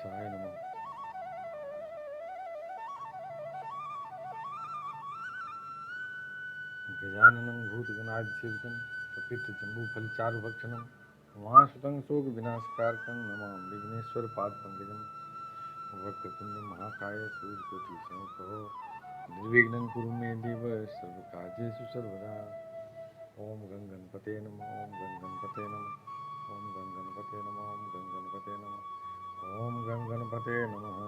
गणेशाय नमः। गजाननं भूतगणाधिसेवितं कपित्थजम्बूफलचारुभक्षणं उमासुतं शोकविनाशकारकं नमामि विघ्नेश्वरपादपङ्कजं। वक्रतुण्डं महाकाय सूर्यकोटिसमप्रभो निर्विघ्नं कुरु मे देव सर्वकार्येषु सर्वदा। ओम गं गणपते नमः। ओम गं गणपते नमः। ओम गं गणपते नमः। ओम गं गणपते नमः। ओम गं गणपते नमः।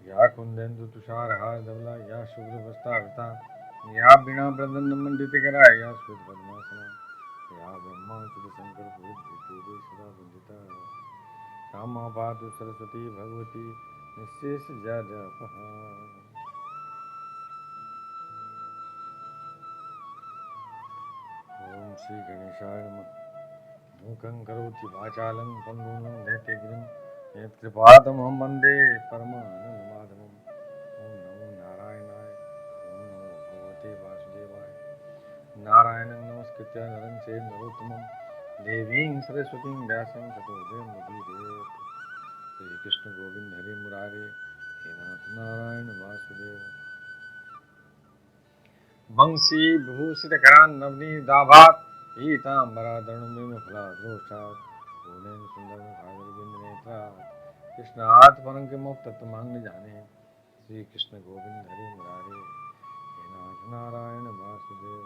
या कुंदेन्दु तुषारहार धवला या शुभ्रवस्त्रावृता या वीणा प्रदंडमण्डितकरा या श्वेतपद्मासना या ब्रह्माच्युत शंकर पूजिते सदा वंदिता श्यामा पातु सरस्वती भगवती निःशेष जपः। ओम श्री गणेशाय नमः। मूकं करोति वाचालं पङ्गुं नेत्यगिरिं यत्कृपातमहं वन्दे परमानन्दमाधवम्। ओम नमो नारायणाय। ओम नमो भगवते वासुदेवाय। नारायणं नमस्कृत्य नरं चैव नरोत्तमं देवीं सरस्वतीं व्यासं ततो जयमुदीरयेत्। श्रीकृष्ण गोविंद हरे मुरारे हे नाथ नारायण वासुदेव। वंशी विभूषितकरान् नवनीताभात् पीताम्बराधरणुमिमफलादरोष्ठात् पूर्णेन सुन्दरमुखादरविन्दनेत्रात् कृष्णात् परं किमुक्तत्वमहं न जाने। श्रीकृष्ण गोविंद हरे मुरारे हे नाथ नारायण वासुदेव।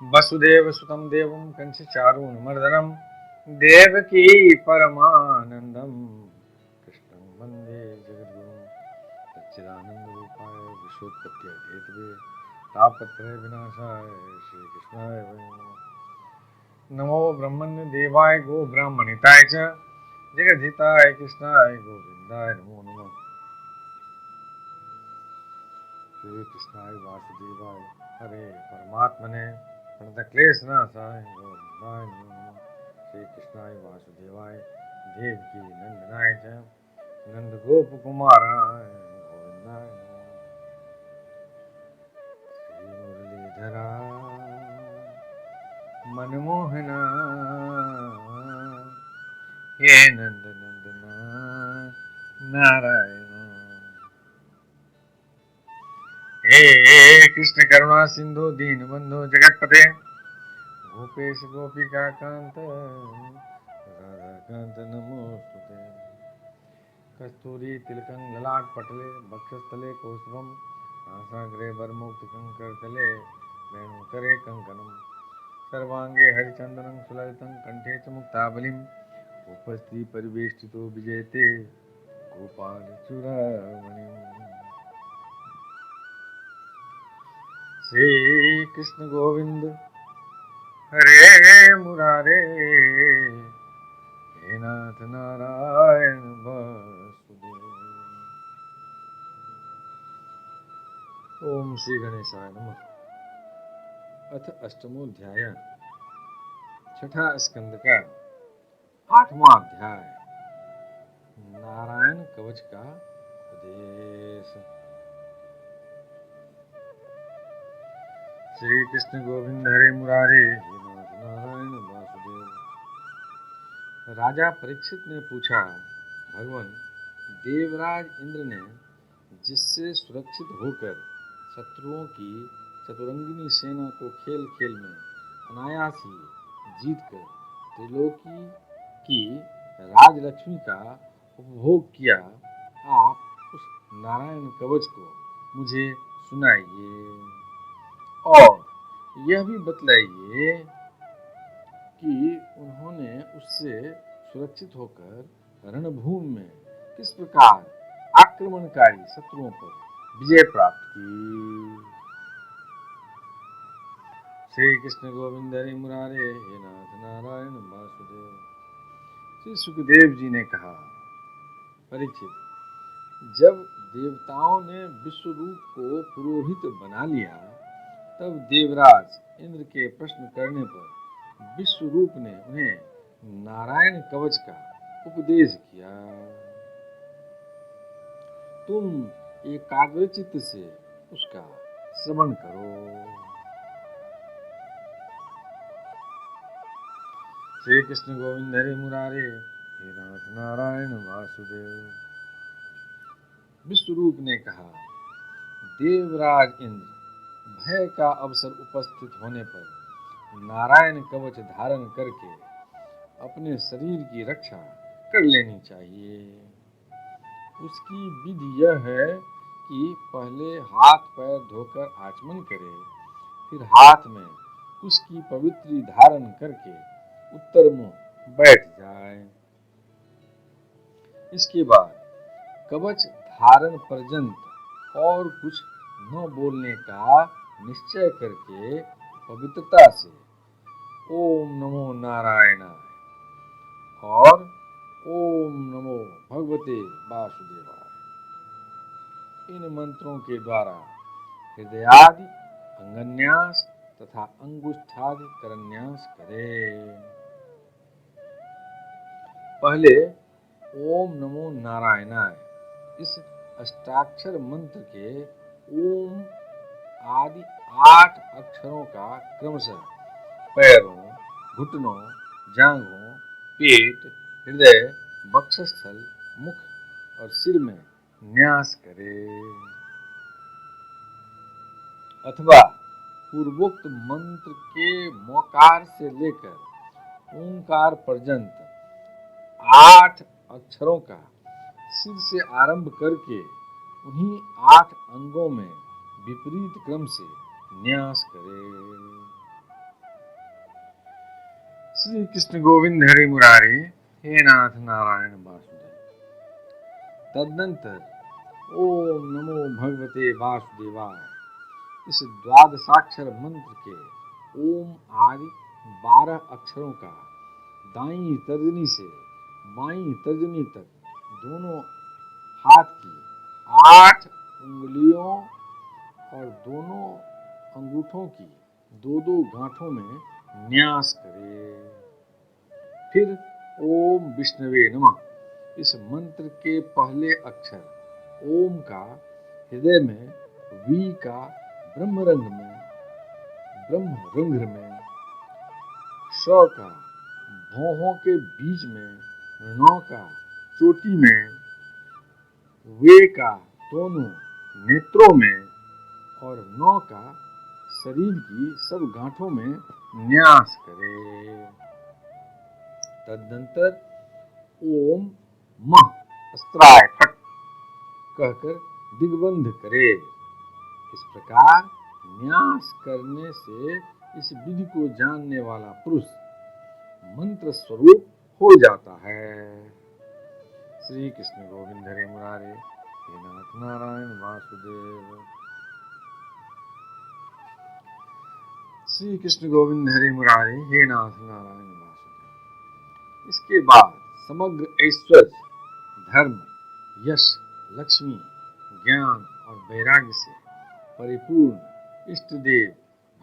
वसुदेवसुतं देवं कंसचारूणमर्दनं देवकी परमानन्दं कृष्णं वन्दे जगद्गुरुं। सच्चिदानन्दरूपाय विश्वोत्पत्त्यादिहेतवे तापत्रयविनाशाय श्रीकृष्णाय वै नमः। नमो ब्रह्मण्य देवाय गो ब्राह्मणिताय च जगद्धिताय कृष्णाय गोविन्दाय नमो नमः। श्रीकृष्णाय वासुदेवाय हरे परमात्मने प्रणतक्लेशनाशाय गोविन्दाय नमो नमः। श्रीकृष्णाय वासुदेवाय देवकी नंदनाय च नंदगोपकुमाराय गोविन्दाय नमः। श्रीमुरलीधरा मनमोहना हे नंदनंदना नारायण। हे कृष्ण करुणा सिंधु दीनबंधु जगतपते गोपेश गोपिका कांत राधाकांत नमोस्तुते। कस्तूरी तिलकं ललाट पटले वक्षस्थले कौस्तुभं नासाग्रे वरमुक्तिकं करतले वेणुकरे कङ्कणं सर्वांगे हरिचन्दनं सुललितं कंठे च मुक्तावलिम् उपस्थिति परिवेष्टितो विजयते गोपालचूड़ामणिम्। श्री कृष्ण गोविंद हरे मुरारे हे नाथ नारायण वासुदेव। ओम श्री गणेशाय नमः। अथ अष्टमोध्याय छठा स्कंद का 8वां अध्याय नारायण कवच का उपदेश। श्री कृष्ण गोविंद हरे मुरारे हे नाथ नारायण वासुदेव। राजा परीक्षित ने पूछा, भगवान देवराज इंद्र ने जिससे सुरक्षित होकर शत्रुओं की चतुरंगिनी सेना को खेल खेल में अनायास ही जीतकर त्रिलोकी की राजलक्ष्मी का उपभोग किया, आप उस नारायण कवच को मुझे सुनाइए और यह भी बतलाइए कि उन्होंने उससे सुरक्षित होकर रणभूमि में किस प्रकार आक्रमणकारी शत्रुओं पर विजय प्राप्त की। श्री कृष्ण गोविंद हरि मुरारे हे नाथ नारायण वासुदेव। श्री सुखदेव जी ने कहा, परीक्षित, जब देवताओं ने विश्वरूप को पुरोहित बना लिया तब देवराज इंद्र के प्रश्न करने पर विश्वरूप ने उन्हें नारायण कवच का उपदेश किया। तुम एकाग्रचित्त से उसका श्रवण करो। श्री कृष्ण गोविंद हरे मुरारे, हे नाथ नारायण वासुदेव। विश्वरूप ने कहा, देवराज इंद्र, भय का अवसर उपस्थित होने पर नारायण कवच धारण करके अपने शरीर की रक्षा कर लेनी चाहिए। उसकी विधि यह है कि पहले हाथ पैर धोकर आचमन करे, फिर हाथ में कुश की पवित्री धारण करके उत्तर मुंह बैठ जाए। इसके बाद कवच धारण पर्यंत और कुछ न बोलने का निश्चय करके पवित्रता से ओम नमो नारायणाय और ओम नमो भगवते वासुदेवाय, इन मंत्रों के द्वारा हृदयादि अंगन्यास तथा अंगुष्ठादि करन्यास करे। पहले ओम नमो नारायणाय इस अष्टाक्षर मंत्र के ओम आदि 8 अक्षरों का क्रमशः पैरों, घुटनों, जांघों, पेट, हृदय, वक्षस्थल, मुख और सिर में न्यास करे, अथवा पूर्वोक्त मंत्र के मोकार से लेकर ओंकार पर्यंत 8 अक्षरों का सिर से आरंभ करके उन्हीं 8 अंगों में विपरीत क्रम से न्यास करे। श्री कृष्ण गोविंद हरे मुरारे, हे नाथ नारायण वासुदेव। तदनंतर ओम नमो भगवते वासुदेवाय इस द्वादशाक्षर मंत्र के ओम आदि 12 अक्षरों का दाईं तर्जनी से बाईं तर्जनी तक दोनों हाथ की 8 उंगलियों और दोनों अंगूठों की 2-2 गांठों में न्यास करे। फिर ओम विष्णवे नमः इस मंत्र के पहले अक्षर ओम का हृदय में, वी का ब्रह्मरंध्र में, श का भौहों के बीच में, ण का चोटी में, वे का दोनों नेत्रों में और नौ का शरीर की सब गांठों में न्यास करे। तदनंतर ओम मह अस्त्राय फट कहकर दिग्बंध करे। इस प्रकार न्यास करने से इस विधि को जानने वाला पुरुष मंत्र स्वरूप हो जाता है। श्री कृष्ण गोविंद हरे मुरारे, हे नाथ नारायण वासुदेव। श्री कृष्ण गोविंद हरे मुरारे, हे नाथ नारायण वासुदेव। इसके बाद समग्र ऐश्वर्य, धर्म, यश, लक्ष्मी, ज्ञान और वैराग्य से परिपूर्ण इष्ट देव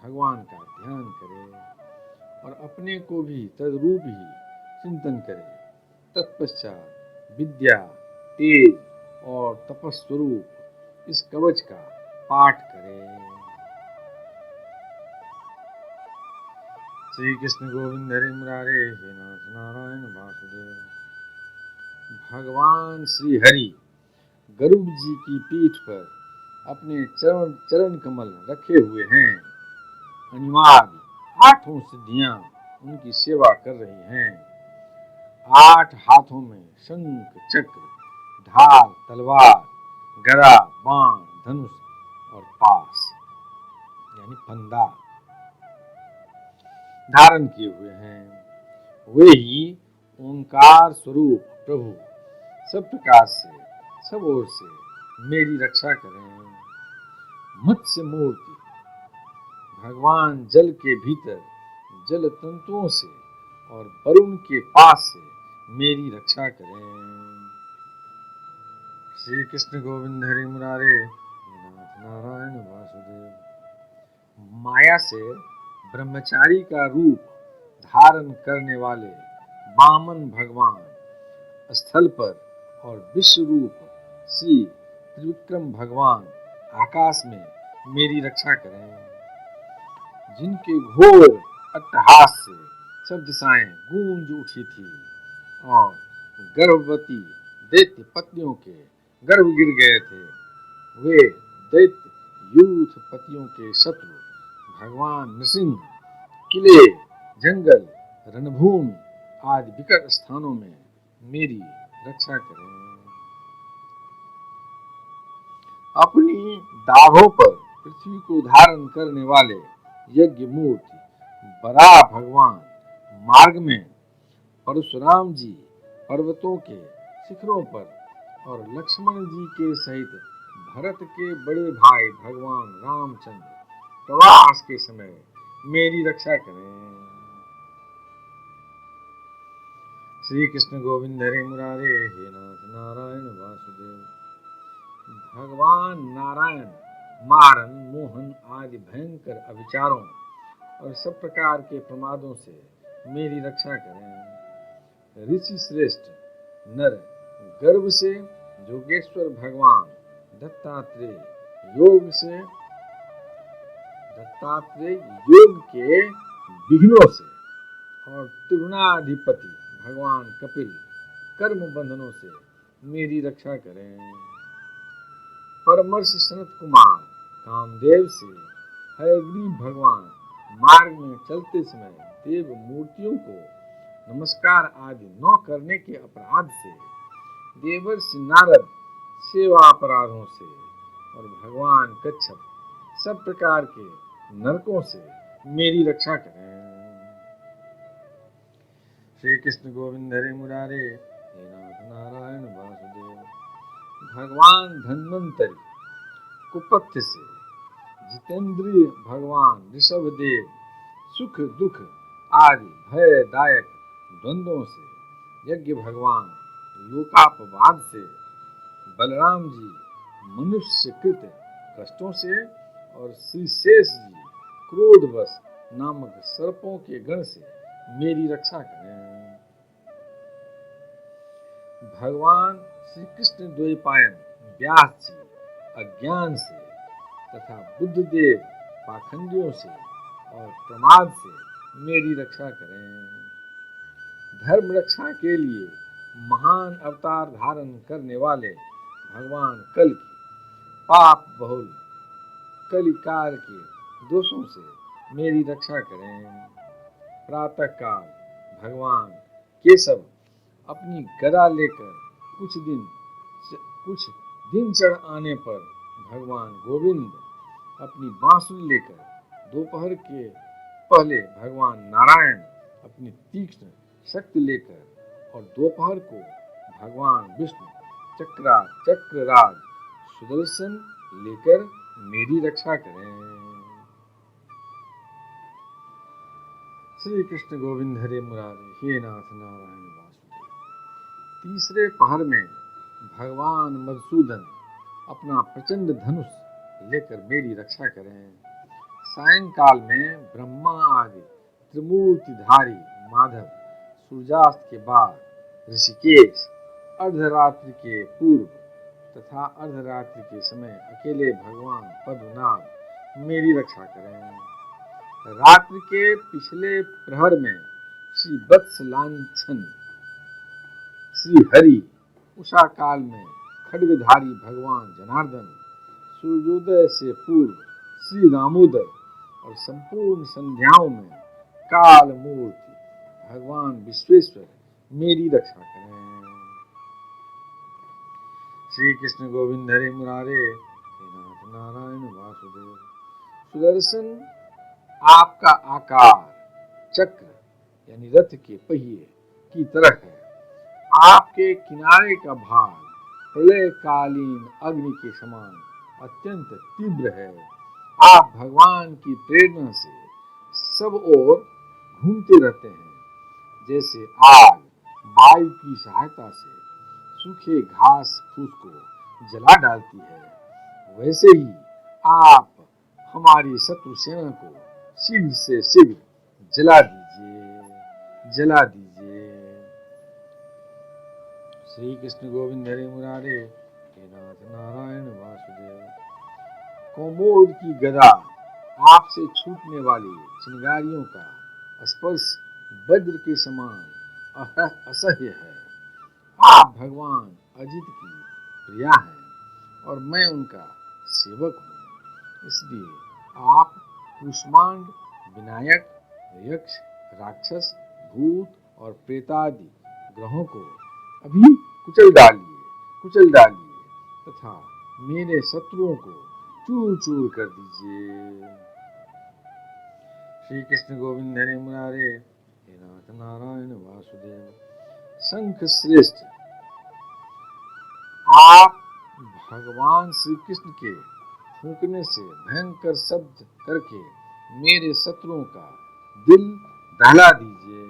भगवान का ध्यान करे और अपने को भी तद्रूप ही चिंतन करे। तत्पश्चात विद्या, तेज और तपस्वरूप इस कवच का पाठ करे। श्री कृष्ण गोविंद हरे मुरारे, हे नाथ नारायण वासुदेव। भगवान श्री हरि गरुड़ जी की पीठ पर अपने चरण कमल रखे हुए हैं। अनिवार्य 8 सिद्धियां उनकी सेवा कर रही हैं। 8 हाथों में शंख, चक्र, ढाल, तलवार, गदा, बाण, धनुष और पास यानी फंदा धारण किए हुए हैं। वे ही ओंकार स्वरूप प्रभु सब प्रकार से, सब ओर से मेरी रक्षा करें। मत्स्य मूर्ति भगवान जल के भीतर जल तंतुओं से और वरुण के पास से मेरी रक्षा करें। श्री कृष्ण गोविंद हरे मुरारे, हे नाथ नारायण वासुदेव। माया से ब्रह्मचारी का रूप धारण करने वाले वामन भगवान स्थल पर और विश्व रूप श्री त्रिविक्रम भगवान आकाश में मेरी रक्षा करें। जिनके घोर अट्टहास से सब दिशाएं गूंज उठी थी और गर्भवती दैत्य पत्नियों के गर्भ गिर गए थे। वे दैत्य यूथ पतियों के शत्रु भगवान नृसिंह किले, जंगल, रणभूमि आदि विकट स्थानों में मेरी रक्षा करें। अपनी दाढ़ों पर पृथ्वी को धारण करने वाले यज्ञ मूर्ति बराह भगवान मार्ग में, परशुराम जी पर्वतों के शिखरों पर और लक्ष्मण जी के सहित भरत के बड़े भाई भगवान रामचंद्र प्रवास के समय मेरी रक्षा करें। श्री कृष्ण गोविंद हरे मुरारे, हे नाथ नारायण वासुदेव। भगवान नारायण मारन, मोहन आदि भयंकर अविचारों और सब प्रकार के प्रमादों से मेरी रक्षा करें। ऋषि श्रेष्ठ नर गर्भ से जोगेश्वर भगवान दत्तात्रेय योग के विघ्नों से और त्रिगुणाधिपति भगवान कपिल कर्म बंधनों से मेरी रक्षा करें। परमर्ष सनत कुमार कामदेव से हयग्रीव भगवान मार्ग में चलते समय देव मूर्तियों को नमस्कार आदि न करने के अपराध से, देवर्षि नारद सेवा अपराधों से और भगवान कच्छप सब प्रकार के नरकों से मेरी रक्षा करें। श्री कृष्ण गोविंद हरे मुरारे, हे नाथ नारायण वासुदेव। भगवान धन्वंतरि कुपथ्य से, जितेंद्रिय भगवान ऋषभदेव सुख दुख आदि भयदायक द्वंद्वों से, यज्ञ भगवान लोकापवाद से, बलराम जी मनुष्य कृत कष्टों से और श्री शेष जी क्रोधवश नामक सर्पों के गण से मेरी रक्षा करें। भगवान श्री कृष्ण द्वैपायन व्यास जी अज्ञान से तथा बुद्धदेव पाखंडियों से और प्रमाद से मेरी रक्षा करें। धर्म रक्षा के लिए महान अवतार धारण करने वाले भगवान कल की पाप बहुल कलिकाल के दोषों से मेरी रक्षा करें। प्रातः काल भगवान केशव अपनी गदा लेकर कुछ दिन चढ़ आने पर भगवान गोविंद अपनी बांसुरी लेकर, दोपहर के पहले भगवान नारायण अपनी तीक्ष्ण शक्ति लेकर और दोपहर को भगवान विष्णु चक्रराज सुदर्शन लेकर मेरी रक्षा करें। श्री कृष्ण गोविंद हरे मुरारे, हे नाथ नारायण वासुदेव। तीसरे पहर में भगवान मधुसूदन अपना प्रचंड धनुष लेकर मेरी रक्षा करें। सायंकाल में ब्रह्मा आदि त्रिमूर्तिधारी माधव सूर्यास्त के बाद ऋषिकेश, अर्धरात्रि के पूर्व तथा अर्धरात्रि के समय अकेले भगवान पद्मनाभ मेरी रक्षा करें। रात्रि के पिछले प्रहर में श्री वत्स लांछन श्री हरि, उषा काल में खड्गधारी भगवान जनार्दन, सूर्योदय से पूर्व श्री दामोदर और संपूर्ण संध्याओं में काल मूर्ति भगवान विश्वेश्वर मेरी रक्षा करें। श्री कृष्ण गोविंद हरे मुरारे, हे नाथ नारायण वासुदेव। सुदर्शन आपका आकार चक्र यानी रथ के पहिए की तरह है। आपके किनारे का भाग प्रलयकालीन अग्नि के समान अत्यंत तीव्र है। आप भगवान की प्रेरणा से सब ओर घूमते रहते हैं। जैसे आग वायु की सहायता से सूखे घास फूस को जला डालती है, वैसे ही आप हमारी शत्रु सेना को शीघ्र से शीघ्र जला दीजिए। श्री कृष्ण गोविंद हरे मुरारे, हे नाथ नारायण वासुदेव। कोमोद की गदा आपसे छूटने वाली चिंगारियों का स्पर्श वज्र के समान असह्य है। आप भगवान अजित की प्रिया हैं और मैं उनका सेवक हूँ, इसलिए आप कुष्मांड, विनायक, यक्ष, राक्षस, भूत और प्रेतादि ग्रहों को अभी कुचल डालिए तथा मेरे शत्रुओं को चूर चूर कर दीजिए। श्री कृष्ण गोविंद हरे मुरारे, हे नाथ नारायण वासुदेव। शंख श्रेष्ठ, आप भगवान श्री कृष्ण के फूंकने से भयंकर शब्द करके मेरे शत्रुओं का दिल दहला दीजिए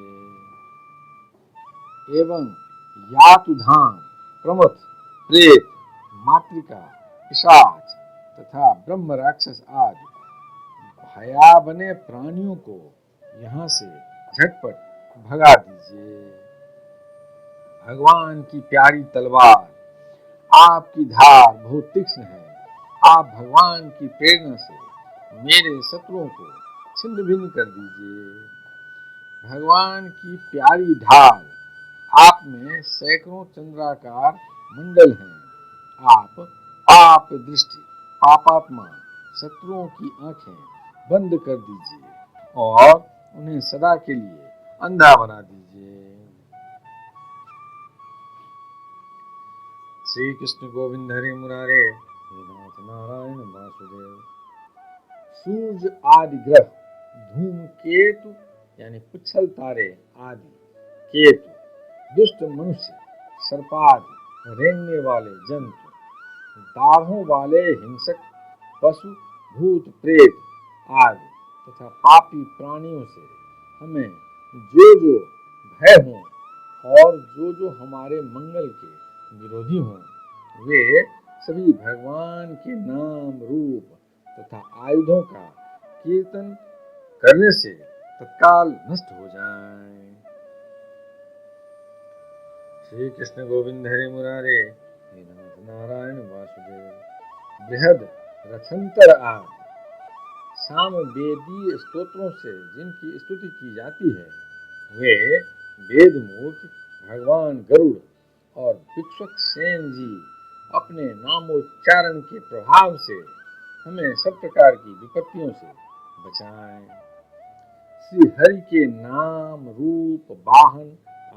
एवं यातुधान, प्रमथ, प्रेत, मातृका, पिशाच तथा ब्रह्म राक्षस आदि भयावने प्राणियों को यहाँ से झटपट भगा दीजिए। भगवान की प्यारी तलवार, आपकी धार बहुत तीक्ष्ण है। आप भगवान की प्रेरणा से मेरे शत्रुओं को छिन्न भिन्न कर दीजिए। भगवान की प्यारी ढाल, आप में सैकड़ों चंद्राकार मंडल हैं। आप पाप दृष्टि, पापात्मा शत्रुओं की आंखें बंद कर दीजिए और उन्हें सदा के लिए अंधा बना दीजिए। श्री कृष्ण गोविंद हरे मुरारे, हे नाथ नारायण वासुदेव। सूर्य आदि ग्रह, धूमकेतु यानी पुच्छल तारे आदि, केतु, दुष्ट मनुष्य, सर्पादि, रेंगने वाले जंतु, दाढ़ों वाले हिंसक पशु, भूत प्रेत आदि तथा पापी प्राणियों से हमें जो जो भय हों और जो जो हमारे मंगल के विरोधी हों, वे सभी भगवान के नाम, रूप तथा आयुधों का कीर्तन करने से तत्काल नष्ट हो जाएं। श्री कृष्ण गोविंद हरे मुरारे, हे नाथ नारायण वासुदेव। बृहद रथंतर आदि सामवेदीय स्तोत्रों से जिनकी स्तुति की जाती है, वे वेद मूर्ति भगवान गरुड़ और विक्षक सेन जी अपने नामोच्चारण के प्रभाव से हमें सब प्रकार की विपत्तियों से बचाएं। श्री हरि के नाम, रूप, वाहन,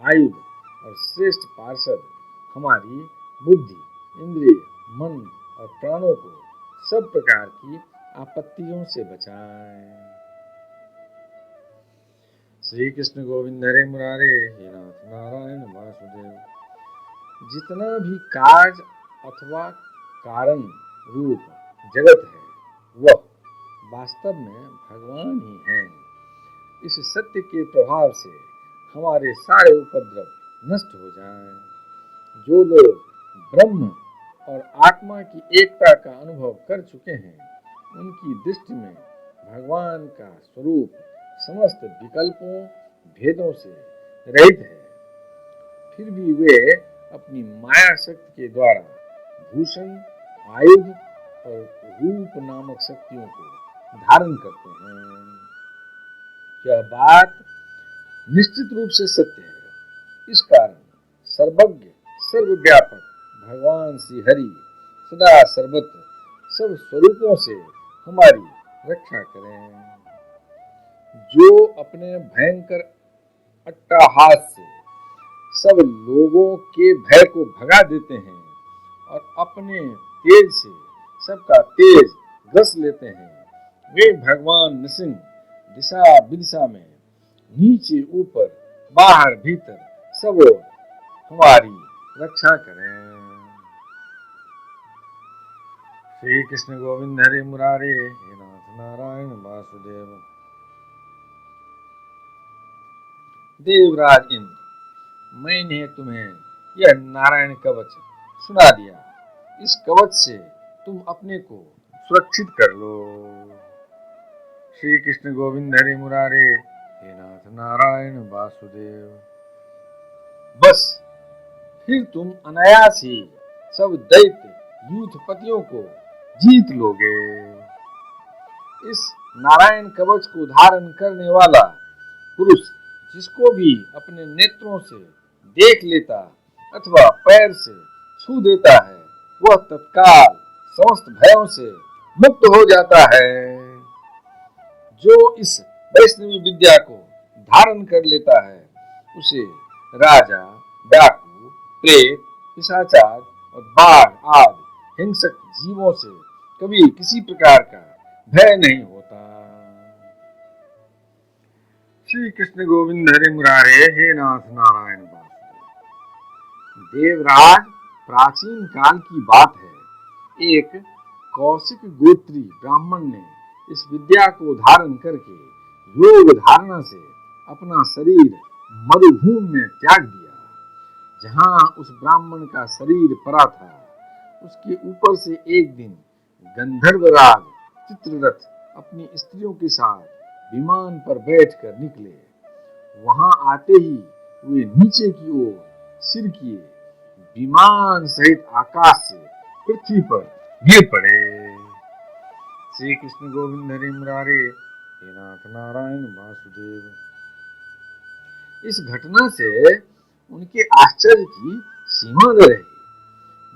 आयुध और श्रेष्ठ पार्षद हमारी बुद्धि, इंद्रिय, मन और प्राणों को सब प्रकार की आपत्तियों से बचाएं। श्री कृष्ण गोविंद हरे मुरारे, हे नाथ नारायण वासुदेव। जितना भी कार्य अथवा कारण रूप जगत है, वह वास्तव में भगवान ही हैं। इस सत्य के प्रभाव से हमारे सारे उपद्रव नष्ट हो जाएं। जो लोग ब्रह्म और आत्मा की एकता का अनुभव कर चुके हैं, उनकी दृष्टि में भगवान का स्वरूप समस्त विकल्पों, भेदों से रहित है। फिर भी वे अपनी माया शक्ति के द्वारा भूषण, आयुध और रूप नामक शक्तियों को धारण करते हैं। यह बात निश्चित रूप से सत्य है। इस कारण सर्वज्ञ, सर्वव्यापक भगवान श्री हरि सदा सर्वत्र सब स्वरूपों से हमारी रक्षा करें। जो अपने भयंकर अट्टहास से सब लोगों के भय को भगा देते हैं और अपने तेज से सबका तेज ग्रस लेते हैं, वे भगवान नृसिंह दिशा विदिशा में नीचे ऊपर बाहर भीतर सब ओर हमारी रक्षा करें। श्री कृष्ण गोविंद हरे मुरारे, हे नाथ नारायण वासुदेव। देवराज इंद्र, मैंने तुम्हें यह नारायण कवच सुना दिया। इस कवच से तुम अपने को सुरक्षित कर लो। श्री कृष्ण गोविंद हरे मुरारे, हे नाथ नारायण वासुदेव। बस फिर तुम अनायास ही सब दैत्य यूथपतियों को जीत लोगे। इस नारायण कवच को धारण करने वाला पुरुष जिसको भी अपने नेत्रों से देख लेता अथवा पैर से छू देता है वह तत्काल समस्त भयों से मुक्त हो जाता है। जो इस वैष्णवी विद्या को धारण कर लेता है उसे राजा, डाकू, प्रेत, पिशाचार और बाघ आदि हिंसक जीवों से कभी किसी प्रकार का भय नहीं होता। श्री कृष्ण गोविंद हरे मुरारे, हे नाथ नारायण वासुदेव। देवराज, प्राचीन काल की बात है, एक कौशिक गोत्री ब्राह्मण ने इस विद्या को धारण करके योग धारणा से अपना शरीर मरुभूमि में त्याग दिया। जहां उस ब्राह्मण का शरीर पड़ा था उसके ऊपर से एक दिन गंधर्वराज चित्ररथ अपनी स्त्रियों के साथ विमान पर बैठकर निकले। वहां आते ही वे नीचे की ओर सिर किए विमान सहित आकाश से पृथ्वी पर गिर पड़े। श्री कृष्ण गोविंद हरे मुरारे, हे नाथ नारायण वासुदेव। इस घटना से उनके आश्चर्य की सीमा न रही।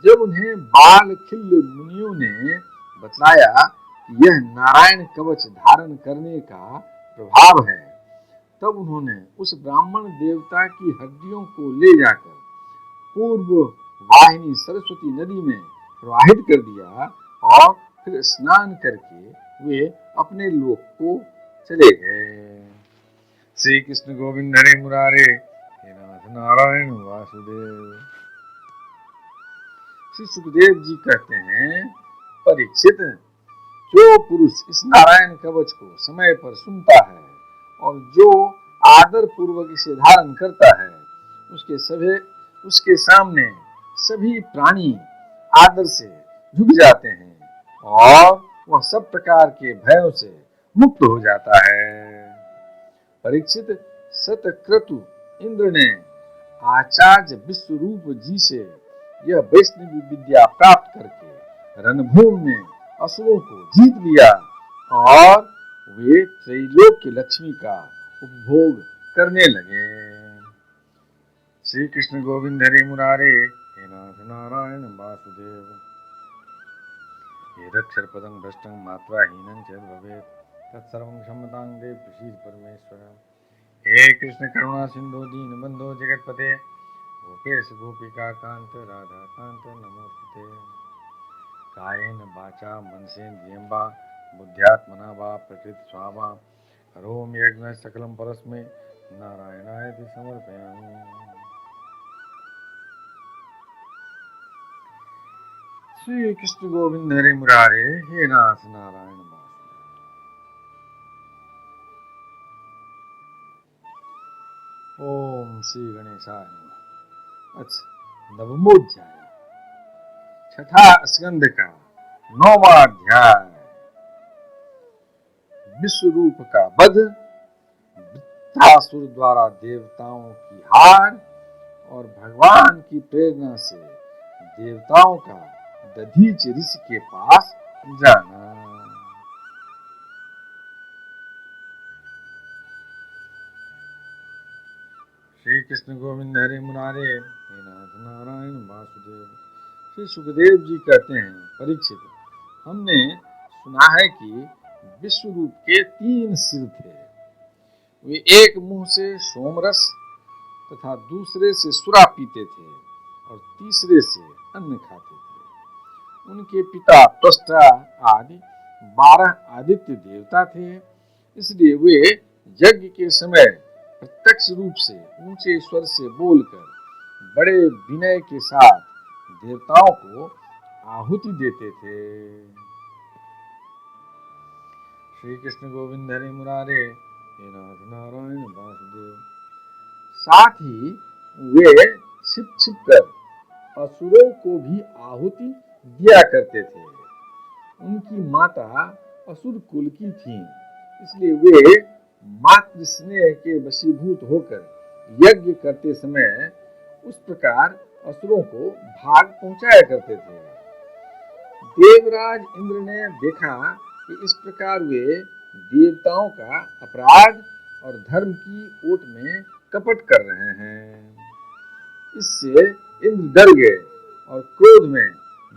जब उन्हें बाल खिल्य मुनियों ने बतलाया कि यह नारायण कवच धारण करने का प्रभाव है, तब उन्होंने उस ब्राह्मण देवता की हड्डियों को ले जाकर पूर्व वाहिनी सरस्वती नदी में प्रवाहित कर दिया और फिर स्नान करके वे अपने लोक को चले गए। श्री कृष्ण गोविंद हरे मुरारे, हे नाथ नारायण वासुदेव। श्री सुखदेव जी कहते हैं, परीक्षित, जो पुरुष इस नारायण कवच को समय पर सुनता है और जो आदर पूर्वक इसे धारण करता है उसके सामने सभी प्राणी आदर से झुक जाते हैं और वह सब प्रकार के भयों से मुक्त हो जाता है। परीक्षित, सतक्रतु इंद्र ने आचार्य विश्वरूप जी से यह वैष्णवी विद्या प्राप्त करके रणभूमि में असुरों को जीत लिया और वे त्रैलोक की लक्ष्मी का उपभोग करने लगे। श्री कृष्ण गोविंद हरे मुरारे, हे नाथ नारायण वासुदेव। यदक्षर पदं भ्रष्टं मात्राहीनं च भवेत् तत्सर्वं क्षमतां देव श्री परमेश्वर। हे कृष्ण करुणा सिंधु दीनबंधो जगतपते गोपेश गोपिका कांत राधा कांत नमोस्तुते। कायेन वाचा मनसेन्द्रियं वा बुद्ध्यात्मना वा प्रकृति स्वाहा करोमि यज्ञ सकलं परस्मै नारायणाय समर्पयामि। श्री कृष्ण गोविंद हरे मुरारे, हे नाथ नारायण वासुदेव। ओम श्री गणेशाय नमः। अच्छा, नवमोध्याय, छठा स्कंद का 9वां अध्याय। विश्वरूप का वध, वृत्रासुर द्वारा देवताओं की हार और भगवान की प्रेरणा से देवताओं का दधीच ऋषि के पास जाना। श्री कृष्ण गोविंद हरे मुरारे, हे नाथ नारायण वासुदेव। श्री सुखदेव जी कहते हैं, परीक्षित, हमने सुना है कि विश्वरूप के 3 सिर थे। वे एक मुंह से सोमरस तथा दूसरे से सुरा पीते थे और तीसरे से अन्न खाते थे। उनके पिता त्वष्टा आदि 12 आदित्य देवता थे, इसलिए वे यज्ञ के समय प्रत्यक्ष रूप से ऊंचे स्वर से बोलकर बड़े विनय के साथ देवताओं को आहुति देते थे। श्री कृष्ण गोविंद हरे मुरारे, हे नाथ नारायण वासुदेव। साथ ही वे छिप छिप कर असुरों को भी आहुति दिया करते थे। उनकी माता असुर कुल की थीं, इसलिए वे मातृ स्नेह के वशीभूत होकर यज्ञ करते समय उस प्रकार असुरों को भाग पहुंचाया करते थे। देवराज इंद्र ने देखा कि इस प्रकार वे देवताओं का अपराध और धर्म की ओट में कपट कर रहे हैं। इससे इंद्र डर गए और क्रोध में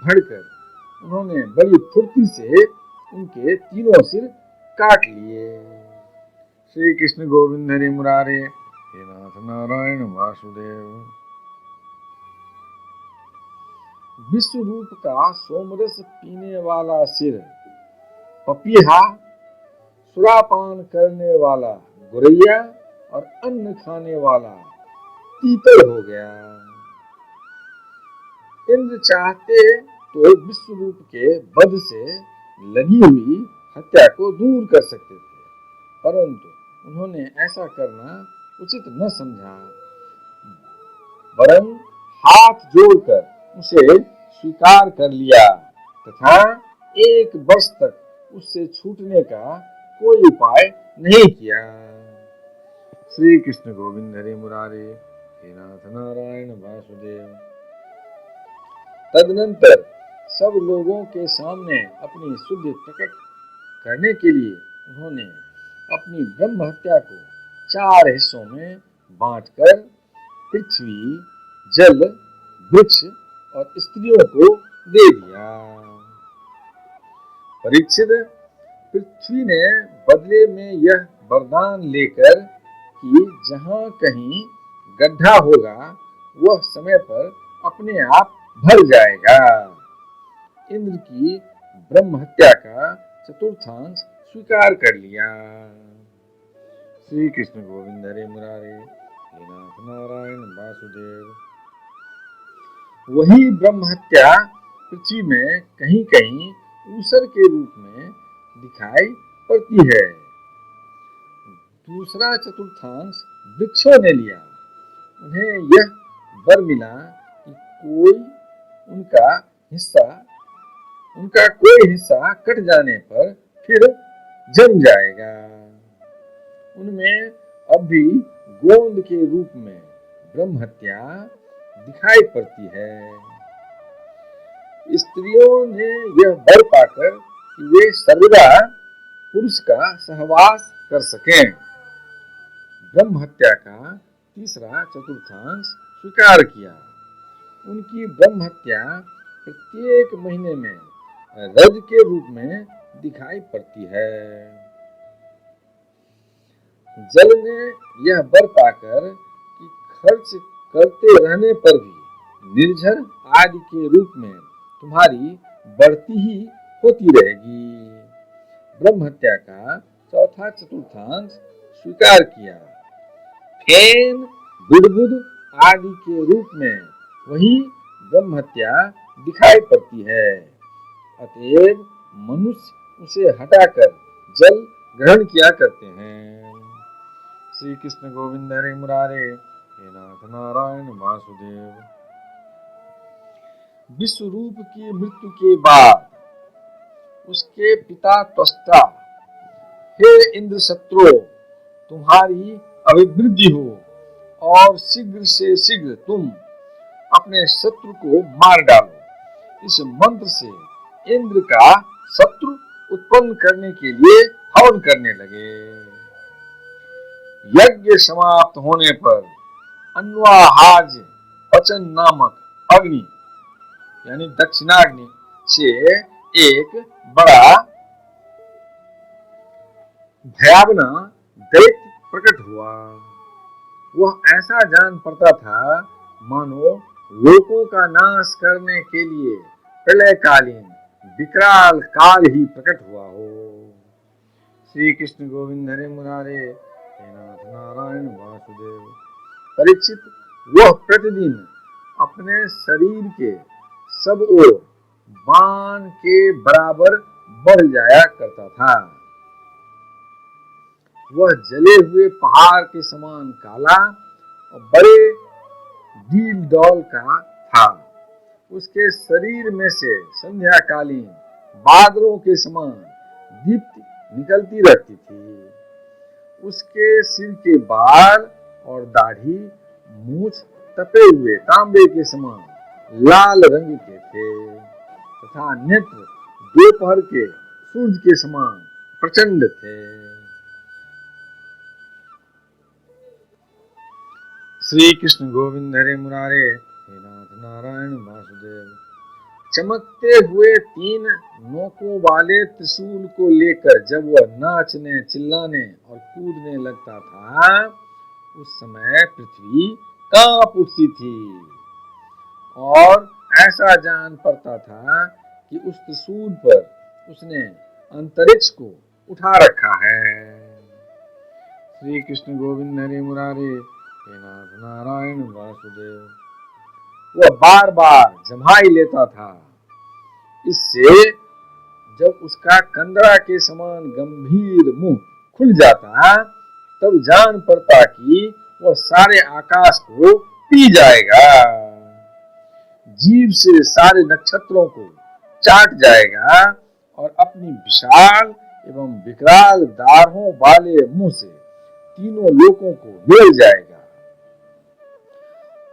भड़कर उन्होंने बड़ी फुर्ती से उनके तीनों सिर काट लिए। श्री कृष्ण गोविंद हरि मुरारे, हे नाथ नारायण वासुदेव। विश्व रूप का सोमरस पीने वाला सिर पपीहा, सुरापान करने वाला गुरैया और अन्न खाने वाला तीतर हो गया। इंद्र चाहते तो विश्व रूप के वध से लगी हुई हत्या को दूर कर सकते थे, परंतु उन्होंने ऐसा करना उचित न समझा, वरन हाथ जोड़कर उसे स्वीकार कर लिया तथा 1 वर्ष तक उससे छूटने का कोई उपाय नहीं किया। श्री कृष्ण गोविंद हरि मुरारे, हे नाथ नारायण वासुदेव। तदनंतर सब लोगों के सामने अपनी शुद्धि प्रकट करने के लिए उन्होंने अपनी ब्रह्म हत्या को 4 हिस्सों में बांटकर पृथ्वी, जल, वृक्ष और स्त्रियों को दे दिया। परीक्षित, पृथ्वी ने बदले में यह वरदान लेकर कि जहां कहीं गड्ढा होगा वह समय पर अपने आप भर जाएगा, इंद्र की ब्रह्म हत्या का चतुर्थांश स्वीकार कर लिया। श्री कृष्ण गोविंद हरे मुरारे, हे नाथ नारायण वासुदेव। वही ब्रह्म हत्या पृथ्वी में कहीं कहीं ऊसर के रूप में दिखाई पड़ती है। दूसरा चतुर्थांश वृक्षों ने लिया। उन्हें यह वर मिला कि उनका कोई हिस्सा कट जाने पर फिर जम जाएगा। उनमें अब भी गोंद के रूप में ब्रह्म हत्या दिखाई पड़ती है। स्त्रियों ने यह वर पाकर कि वे सर्वदा पुरुष का सहवास कर सकें, ब्रह्म हत्या का तीसरा चतुर्थांश स्वीकार किया। उनकी ब्रह्म हत्या प्रत्येक महीने में रज के रूप में दिखाई पड़ती है। जल ने यह वर पाकर कि खर्च करते रहने पर भी निर्झर आदि के रूप में तुम्हारी बढ़ती ही होती रहेगी, ब्रह्म हत्या का चौथा चतुर्थांश स्वीकार किया। फेन, बुदबुद आदि के रूप में वही ब्रह्म हत्या दिखाई पड़ती है। अतएव मनुष्य उसे हटाकर जल ग्रहण किया करते हैं। श्री कृष्ण गोविंद हरे मुरारे, हे नाथ नारायण वासुदेव। विश्व रूप की मृत्यु के बाद उसके पिता त्वष्टा, हे इंद्र शत्रु, तुम्हारी अभिवृद्धि हो और शीघ्र से शीघ्र तुम अपने शत्रु को मार डालो। इस मंत्र से इंद्र का शत्रु उत्पन्न करने के लिए हवन करने लगे। यज्ञ समाप्त होने पर अन्वाहाज पचन नामक अग्नि यानी दक्षिणाग्नि से एक बड़ा भयावना दैत्य प्रकट हुआ। वह ऐसा जान पड़ता था मानो लोकों का नाश करने के लिए प्रलयकालीन विकराल काल ही प्रकट हुआ हो। श्री कृष्ण गोविंद हरे मुरारे, हे नाथ नारायण वासुदेव। परीक्षित, वह प्रतिदिन अपने शरीर के सब ओर बाण के बराबर बढ़ जाया करता था। वह जले हुए पहाड़ के समान काला और बड़े डील डौल का था। उसके शरीर में से संध्याकालीन बादलों के समान दीप्ति निकलती रहती थी। उसके सिर के बाल और दाढ़ी मूछ तपे हुए तांबे के समान लाल रंग के थे तथा नेत्र दोपहर के सूरज के समान प्रचंड थे। श्री कृष्ण गोविंद हरे मुरारे, हे नाथ नारायण वासुदेव। चमकते हुए 3 नोकों वाले त्रिशूल को लेकर जब वह नाचने, चिल्लाने और कूदने लगता था, उस समय पृथ्वी कांप उठती थी और ऐसा जान पड़ता था कि उस त्रिशूल पर उसने अंतरिक्ष को उठा रखा है। श्री कृष्ण गोविंद हरे मुरारे, हे नाथ नारायण वासुदेव। वह बार बार जम्हाई लेता था। इससे जब उसका कंदरा के समान गंभीर मुंह खुल जाता, तब जान पड़ता कि वह सारे आकाश को पी जाएगा, जीभ से सारे नक्षत्रों को चाट जाएगा और अपनी विशाल एवं विकराल दाढ़ों वाले मुंह से तीनों लोकों को ले जाएगा।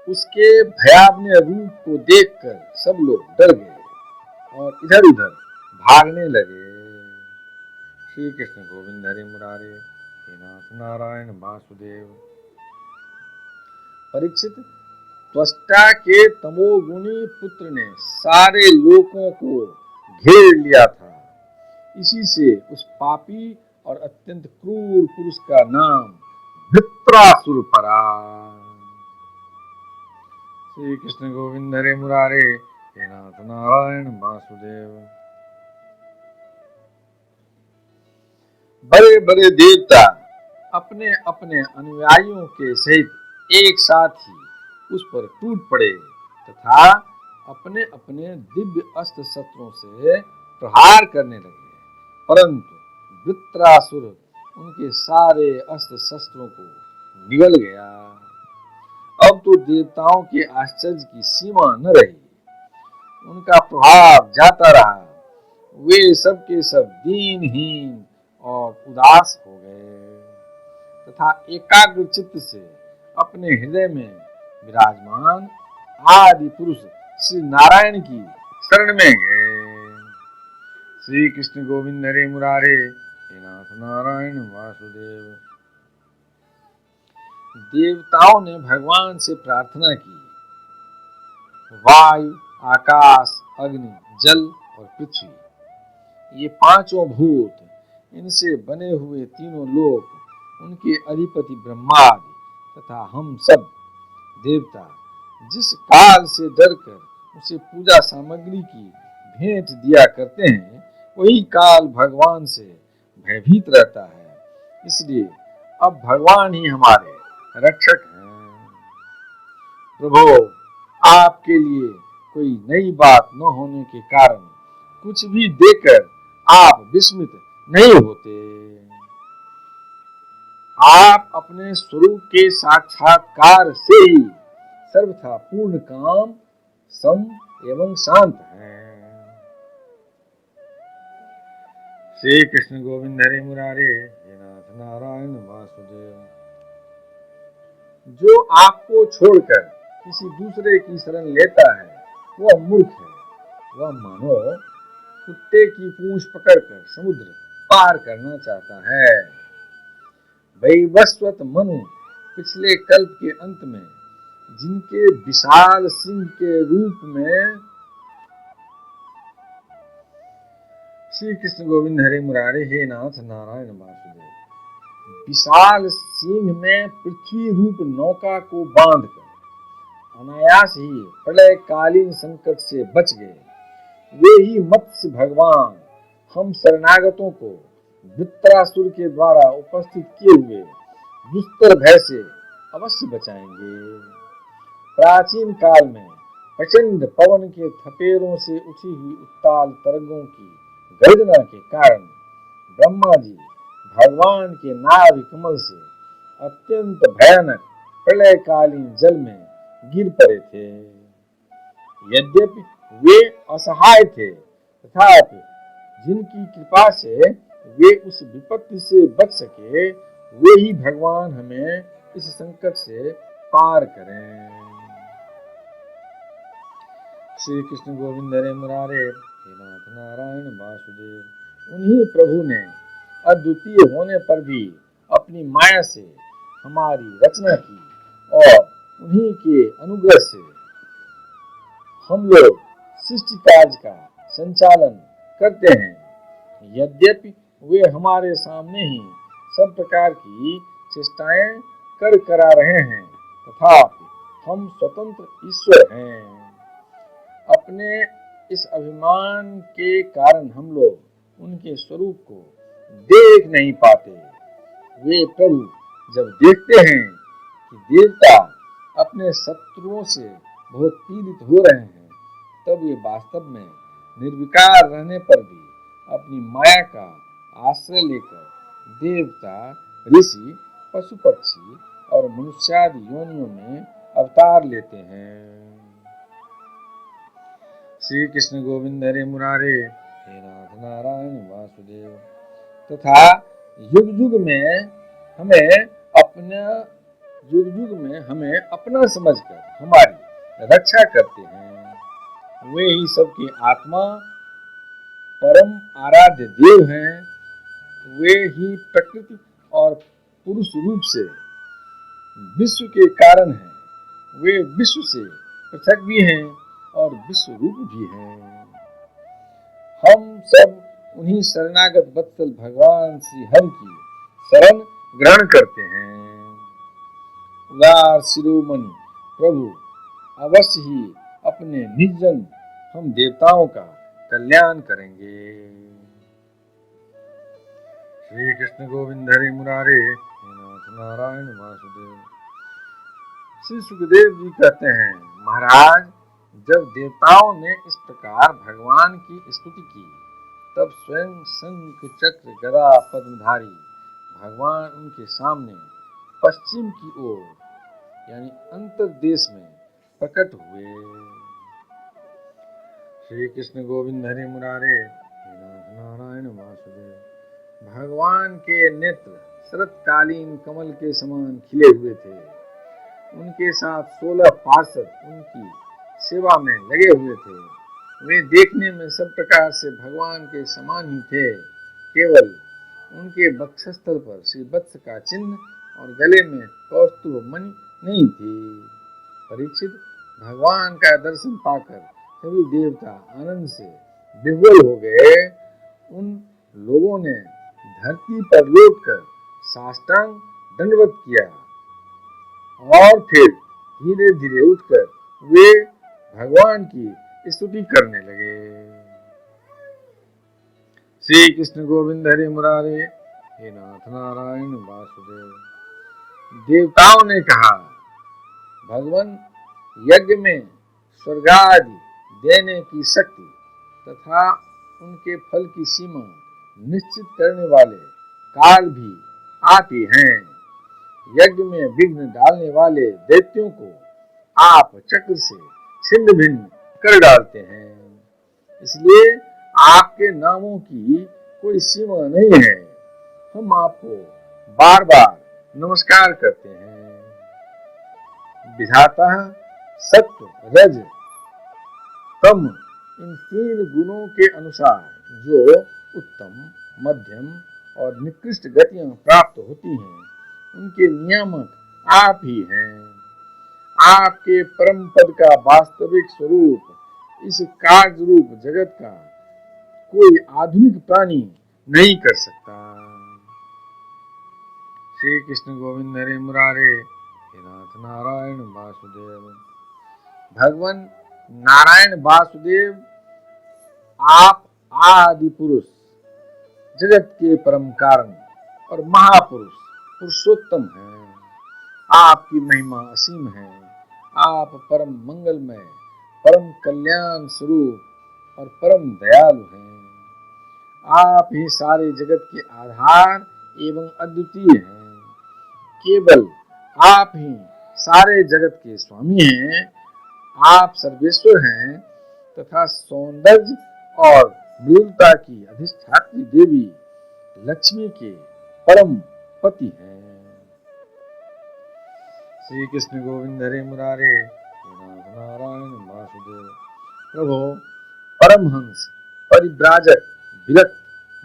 उसके भयावह रूप को देखकर सब लोग डर गए और इधर उधर भागने लगे। श्री कृष्ण गोविंद हरे मुरारे, हे नाथ नारायण वासुदेव। परीक्षित, त्वष्टा के तमोगुणी पुत्र ने सारे लोकों को घेर लिया था। इसी से उस पापी और अत्यंत क्रूर पुरुष का नाम वृत्रासुर पड़ा। श्री कृष्ण गोविंद हरे मुरारे, हे नाथ नारायण वासुदेव। बड़े बड़े देवता अपने अपने अनुयायियों के सहित एक साथ ही उस पर टूट पड़े तथा अपने अपने दिव्य अस्त्र शस्त्रों से प्रहार करने लगे, परंतु वृत्रासुर उनके सारे अस्त्र शस्त्रों को निगल गया। अब तो देवताओं के आश्चर्य की सीमा न रही। उनका प्रभाव जाता रहा। वे सब के सब दीनहीन और उदास हो गए तथा एकाग्र चित्त से अपने हृदय में विराजमान आदि पुरुष श्री नारायण की शरण में गए। श्री कृष्ण गोविंद हरे मुरारे, हे नाथ नारायण वासुदेव। देवताओं ने भगवान से प्रार्थना की, वायु, आकाश, अग्नि, जल और पृथ्वी, ये पांचों भूत, इनसे बने हुए तीनों लोक, उनके अधिपति ब्रह्मादि तथा हम सब देवता जिस काल से डरकर उसे पूजा सामग्री की भेंट दिया करते हैं, वही काल भगवान से भयभीत रहता है। इसलिए अब भगवान ही हमारे रक्षक हैं। प्रभु, आपके लिए कोई नई बात न होने के कारण कुछ भी देकर आप विस्मित नहीं होते। आप अपने स्वरूप के साक्षात्कार से ही सर्वथा पूर्ण काम, सम एवं शांत हैं। श्री कृष्ण गोविंद हरे मुरारे, हे नाथ नारायण वासुदेव। जो आपको छोड़कर किसी दूसरे की शरण लेता है, वह मूर्ख है। वह मानो कुत्ते की पूंछ पकड़कर समुद्र पार करना चाहता है। वैवस्वत मनु पिछले कल्प के अंत में जिनके विशाल सिंह के रूप में श्री कृष्ण गोविंद हरे मुरारे, हे नाथ नारायण वासुदेव, विशाल सिंह में पृथ्वी रूप नौका को बांधकर अनायास ही प्रलयकालीन संकट से बच गए, वे ही मत्स्य भगवान हम शरणागतों को वृत्रासुर के द्वारा उपस्थित किए हुए दुस्तर भय से अवश्य बचाएंगे। प्राचीन काल में प्रचंड पवन के थपेरों से उठी हुई उत्ताल तरंगों की गर्जना के कारण ब्रह्मा जी भगवान के नाभि कमल से अत्यंत भयानक प्रलयकालीन जल में गिर पड़े थे। यद्यपि वे असहाय थे, तथापि जिनकी कृपा से वे उस विपत्ति से बच सके, वे ही भगवान हमें इस संकट से पार करें। श्री कृष्ण गोविंद हरे मुरारे, हे नाथ नारायण वासुदेव। उन्हीं प्रभु ने अद्वितीय होने पर भी अपनी माया से हमारी रचना की और उन्हीं के अनुग्रह से हम लोग सृष्टि कार्य का संचालन करते हैं। यद्यपि वे हमारे सामने ही सब प्रकार की चेष्टाएं कर करा रहे हैं, तथापि हम स्वतंत्र ईश्वर हैं। अपने इस अभिमान के कारण हम लोग उनके स्वरूप को देख नहीं पाते। वे प्रभु जब देखते हैं कि देवता अपने शत्रुओं से बहुत पीड़ित हो रहे हैं, तब वे वास्तव में निर्विकार रहने पर भी अपनी माया का आश्रय लेकर देवता, ऋषि, पशु पक्षी और मनुष्यादि योनियों में अवतार लेते हैं। श्री कृष्ण गोविंद हरे मुरारे, हे नाथ नारायण वासुदेव। तथा युग युग में हमें अपना समझकर हमारी रक्षा करते हैं। वे ही सबके आत्मा परम आराध्य देव हैं। वे ही प्रकृति और पुरुष रूप से विश्व के कारण हैं। वे विश्व से पृथक भी हैं और विश्व रूप भी हैं। हम सब उन्हीं शरणागत वत्सल भगवान श्री हरि की शरण ग्रहण करते हैं। उदार शिरोमणि प्रभु अवश्य ही अपने निर्जन हम देवताओं का कल्याण करेंगे। श्री कृष्ण गोविंद हरे मुरारे, हे नाथ नारायण वासुदेव। श्री सुखदेव जी कहते हैं, महाराज, जब देवताओं ने इस प्रकार भगवान की स्तुति की, तब स्वयं शंख चक्र गदा पद्मधारी भगवान उनके सामने पश्चिम की ओर यानी अंतर्देश में प्रकट हुए। श्री कृष्ण गोविंद हरे मुरारे, हे नाथ नारायण वासुदेव। भगवान के नेत्र शरतकालीन कमल के समान खिले हुए थे। उनके साथ 16 पार्षद उनकी सेवा में लगे हुए थे। वे देखने में सब प्रकार से भगवान के समान ही थे। केवल उनके वक्षस्थल पर श्री वत्स का चिन्ह और गले में कौस्तुभ मणि नहीं थी। परीक्षित, भगवान का दर्शन पाकर सभी देवता आनंद से विह्वल हो गए। उन लोगों ने धरती पर लौटकर साष्टांग दंडवत किया और फिर धीरे धीरे उठकर वे भगवान की स्तुति करने लगे। श्री कृष्ण गोविंद हरे मुरारे, हे नाथ नारायण वासुदेव। देवताओं ने कहा, भगवान, यज्ञ में स्वर्गादि देने की शक्ति तथा उनके फल की सीमा निश्चित करने वाले काल भी आप ही हैं। यज्ञ में विघ्न डालने वाले दैत्यों को आप चक्र से छिन्न भिन्न कर डालते हैं। इसलिए आपके नामों की कोई सीमा नहीं है। हम आपको बार बार नमस्कार करते हैं। विधाता सत्व, रज, तम इन 3 गुणों के अनुसार जो उत्तम, मध्यम और निकृष्ट गतियां प्राप्त होती हैं, उनके नियामक आप ही हैं। आपके परम पद का वास्तविक स्वरूप इस कार्य रूप जगत का कोई आधुनिक प्राणी नहीं कर सकता। श्री कृष्ण गोविंद हरे मुरारे, हे नाथ नारायण वासुदेव। भगवान नारायण वासुदेव, आप आदि पुरुष, जगत के परम कारण और महापुरुष पुरुषोत्तम हैं। आपकी महिमा असीम है। आप परम मंगलमय, परम कल्याण स्वरूप और परम दयालु हैं। आप ही सारे जगत के आधार एवं अद्वितीय हैं। केवल आप ही सारे जगत के स्वामी हैं। आप सर्वेश्वर हैं तथा सौंदर्य और मृदुता की अधिष्ठात्री देवी लक्ष्मी के परम पति हैं। श्री कृष्ण गोविंद हरे मुरारे, नाथ नारायण वासुदेव। प्रभो, परमहंस, परिव्राजक, विरक्त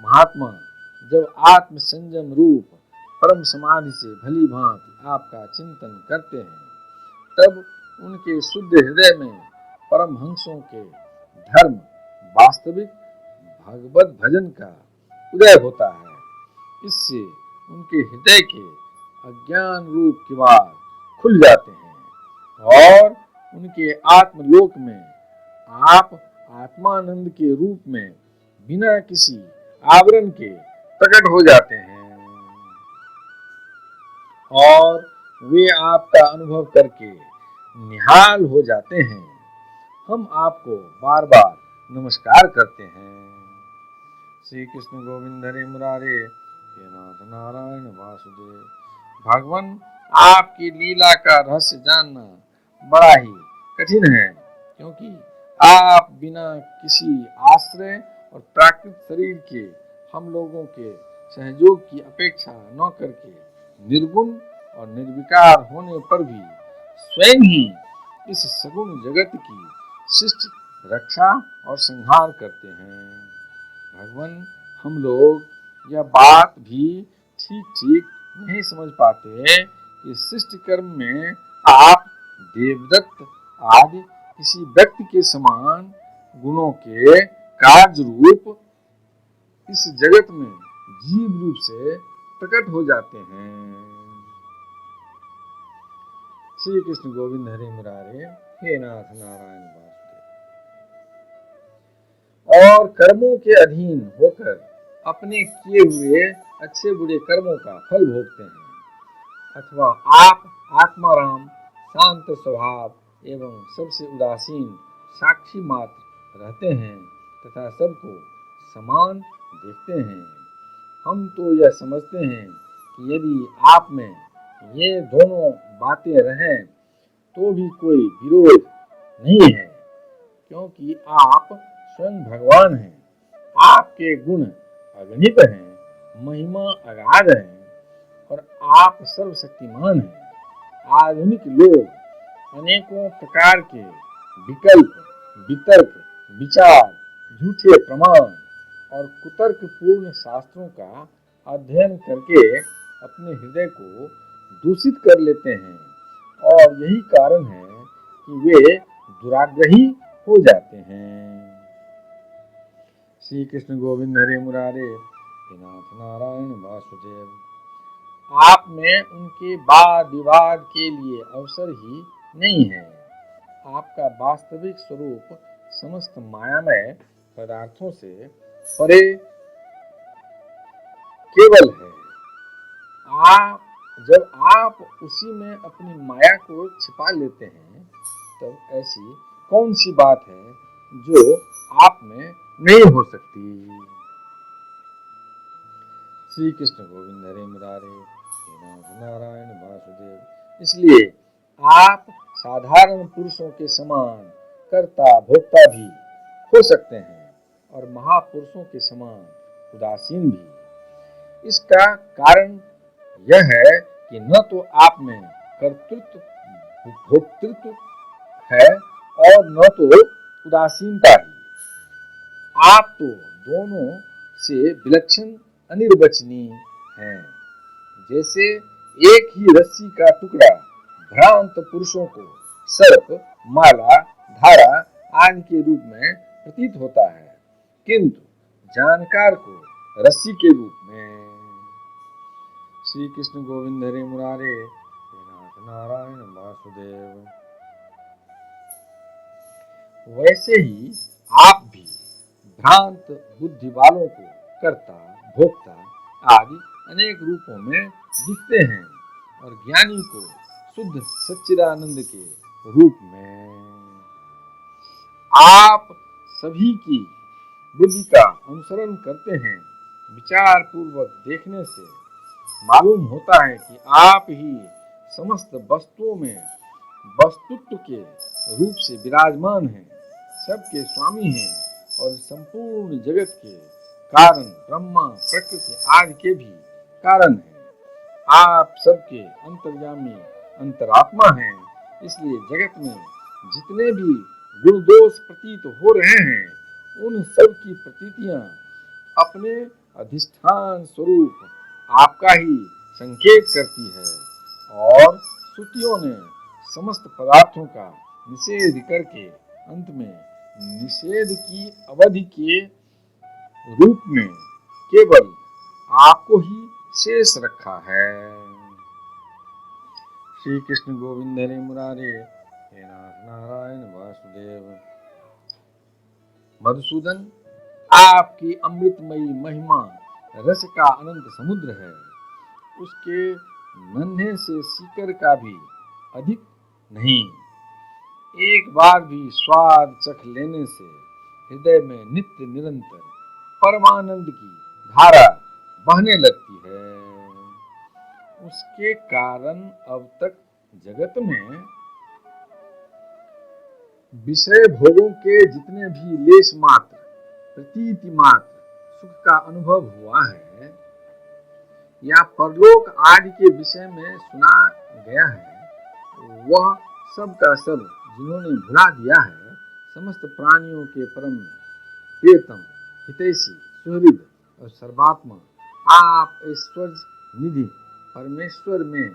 महात्मा जब आत्म संयम रूप परम समाधि से भली भांति आपका चिंतन करते हैं, तब उनके शुद्ध हृदय में परमहंसों के धर्म वास्तविक भगवत भजन का उदय होता है। इससे उनके हृदय के अज्ञान रूप किवाड़ खुल जाते हैं और उनके आत्मलोक में आप आत्मानंद के रूप में बिना किसी आवरण के प्रकट हो जाते हैं और वे आपका अनुभव करके निहाल हो जाते हैं। हम आपको बार बार नमस्कार करते हैं। श्री कृष्ण गोविंद हरे मुरारे, हे नाथ नारायण वासुदेव। भगवान, आपकी लीला का रहस्य जानना बड़ा ही कठिन है, क्योंकि आप बिना किसी आश्रय और प्राकृतिक शरीर के हम लोगों के सहयोग की अपेक्षा न करके निर्गुण और निर्विकार होने पर भी स्वयं ही इस सगुण जगत की शिष्ट रक्षा और संहार करते हैं। भगवान, हम लोग यह बात भी ठीक ठीक नहीं समझ पाते कि शिष्ट कर्म में आप देवदत्त आदि किसी व्यक्ति के समान गुणों के कार्य रूप इस जगत में जीव रूप से प्रकट हो जाते हैं। श्री कृष्ण गोविंद हरे मुरारे, हे नाथ नारायण वासुदेव। और कर्मों के अधीन होकर अपने किए हुए अच्छे बुरे कर्मों का फल भोगते हैं, अथवा आप आत्माराम शांत स्वभाव एवं सबसे उदासीन साक्षी मात्र रहते हैं तथा सबको समान देखते हैं। हम तो यह समझते हैं कि यदि आप में ये दोनों बातें रहें तो भी कोई विरोध नहीं है, क्योंकि आप स्वयं भगवान हैं। आपके गुण अगणित हैं, महिमा अगाध है और आप सर्वशक्तिमान हैं। आधुनिक लोग अनेकों प्रकार के विकल्प, वितर्क, विचार, झूठे प्रमाण और कुतर्क पूर्ण शास्त्रों का अध्ययन करके अपने हृदय को दूषित कर लेते हैं और यही कारण है कि वे दुराग्रही हो जाते हैं। श्री कृष्ण गोविंद हरे मुरारे, हे नाथ नारायण वासुदेव। आप में उनके वाद विवाद के लिए अवसर ही नहीं है। आपका वास्तविक स्वरूप समस्त मायामय पदार्थों से परे केवल है। जब आप उसी में अपनी माया को छिपा लेते हैं, तब ऐसी कौन सी बात है जो आप में नहीं हो सकती। श्री कृष्ण गोविंद हरे मुरारे, हे नाथ नारायण वासुदेव। इसलिए आप साधारण पुरुषों के समान कर्ता भोक्ता भी हो सकते हैं और महापुरुषों के समान उदासीन भी। इसका कारण यह है कि न तो आप में कर्तृत्व भोक्तृत्व है और न तो उदासीनता ही। आप तो दोनों से विलक्षण अनिर्वचनीय हैं। जैसे एक ही रस्सी का टुकड़ा भ्रांत पुरुषों को सर्प, माला, धारा आदि के रूप में प्रतीत होता है, किंतु जानकार को रस्सी के रूप में। श्री कृष्ण गोविंद हरे मुरारे, हे नाथ नारायण वासुदेव। वैसे ही आप भी भ्रांत बुद्धि वालों को कर्ता, भोक्ता आदि अनेक रूपों में दिखते हैं और ज्ञानी को शुद्ध सच्चिदानंद के रूप में। आप सभी की बुद्धि का अनुसरण करते हैं। विचार पूर्वक देखने से मालूम होता है कि आप ही समस्त वस्तुओं में वस्तुत्व के रूप से विराजमान हैं, सबके स्वामी हैं और संपूर्ण जगत के कारण ब्रह्मा, प्रकृति आदि के भी कारण हैं। आप सबके अंतर्यामी अंतरात्मा हैं। इसलिए जगत में जितने भी गुण दोष प्रतीत हो रहे हैं, उन सब की प्रतीतियां अपने अधिष्ठान स्वरूप आपका ही संकेत करती है और श्रुतियों ने समस्त पदार्थों का निषेध करके अंत में निषेध की अवधि के रूप में केवल आपको ही शेष रखा है। श्री कृष्ण गोविंद हरे मुरारे, हे नाथ नारायण वासुदेव। मधुसूदन, आपकी अमृतमयी महिमा रस का अनंत समुद्र है। उसके नन्हे से सीकर का भी अधिक नहीं। एक बार भी स्वाद चख लेने से हृदय में नित्य निरंतर परमानंद की धारा बहने लगती है। उसके कारण अब तक जगत में विषय भोगों के जितने भी लेश मात्र, प्रतीति मात्र सुख का अनुभव हुआ है या परलोक आदि के विषय में सुना गया है, वह सब का सब जिन्होंने भुला दिया है, समस्त प्राणियों के परम प्रियतम हितैषी सुहृद और सर्वात्मा आप ऐश्वर्य निधि परमेश्वर में